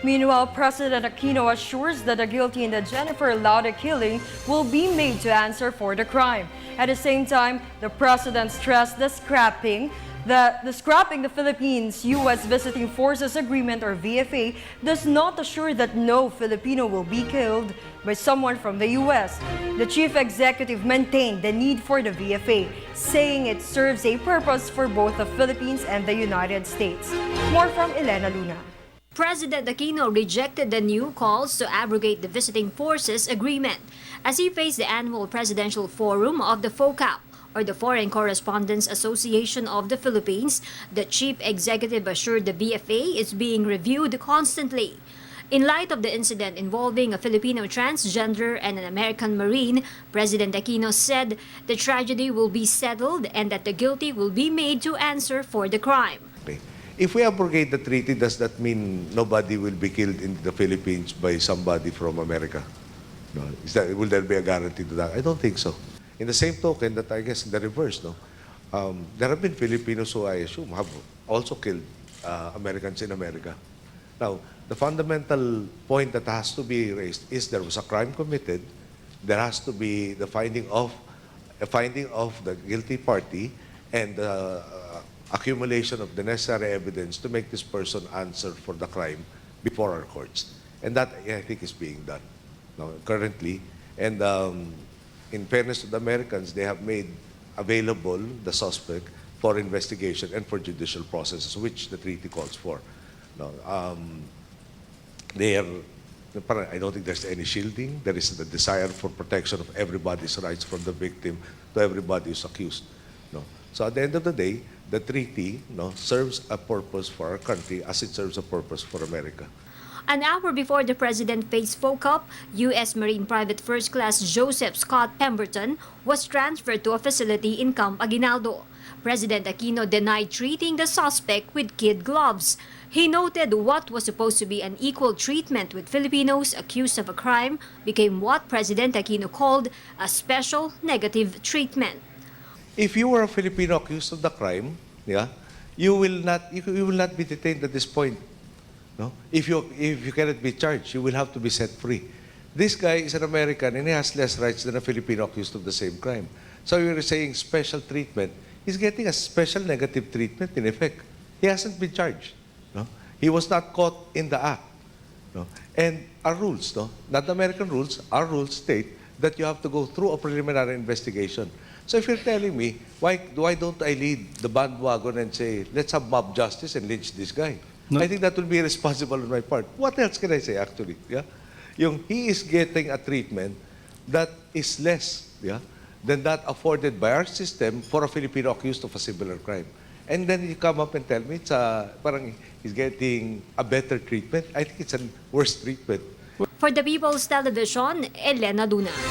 Meanwhile, President Aquino assures that the guilty in the Jennifer Laude killing will be made to answer for the crime. At the same time, the president stressed the scrapping the Philippines-U.S. Visiting Forces Agreement or VFA does not assure that no Filipino will be killed by someone from the U.S. The chief executive maintained the need for the VFA, saying it serves a purpose for both the Philippines and the United States. More from Elena Luna. President Aquino rejected the new calls to abrogate the Visiting Forces Agreement as he faced the annual Presidential Forum of the FOCAP, or the Foreign Correspondents Association of the Philippines. The chief executive assured the VFA is being reviewed constantly. In light of the incident involving a Filipino transgender and an American Marine, President Aquino said the tragedy will be settled and that the guilty will be made to answer for the crime. If we abrogate the treaty, does that mean nobody will be killed in the Philippines by somebody from America? No. Will there be a guarantee to that? I don't think so. In the same token, that I guess in the reverse, there have been Filipinos who I assume have also killed Americans in America. Now, the fundamental point that has to be raised is there was a crime committed. There has to be the finding of the guilty party and the accumulation of the necessary evidence to make this person answer for the crime before our courts. And that, I think, is being done currently. And in fairness to the Americans, they have made available the suspect for investigation and for judicial processes, which the treaty calls for. I don't think there's any shielding. There is the desire for protection of everybody's rights, from the victim to everybody who's accused. So at the end of the day, the treaty serves a purpose for our country as it serves a purpose for America. An hour before the president faced FOCAP, U.S. Marine Private First Class Joseph Scott Pemberton was transferred to a facility in Camp Aguinaldo. President Aquino denied treating the suspect with kid gloves. He noted what was supposed to be an equal treatment with Filipinos accused of a crime became what President Aquino called a special negative treatment. If you were a Filipino accused of the crime, you will not be detained at this point. If you cannot be charged, you will have to be set free. This guy is an American and he has less rights than a Filipino accused of the same crime. So you're saying special treatment. He's getting a special negative treatment in effect. He hasn't been charged. He was not caught in the act. And our rules, not the American rules, our rules state that you have to go through a preliminary investigation. So if you're telling me, why don't I lead the bandwagon and say, let's have mob justice and lynch this guy? No. I think that will be irresponsible on my part. What else can I say, actually? He is getting a treatment that is less than that afforded by our system for a Filipino accused of a similar crime. And then you come up and tell me parang he's getting a better treatment. I think it's a worse treatment. For the People's Television, Elena Luna.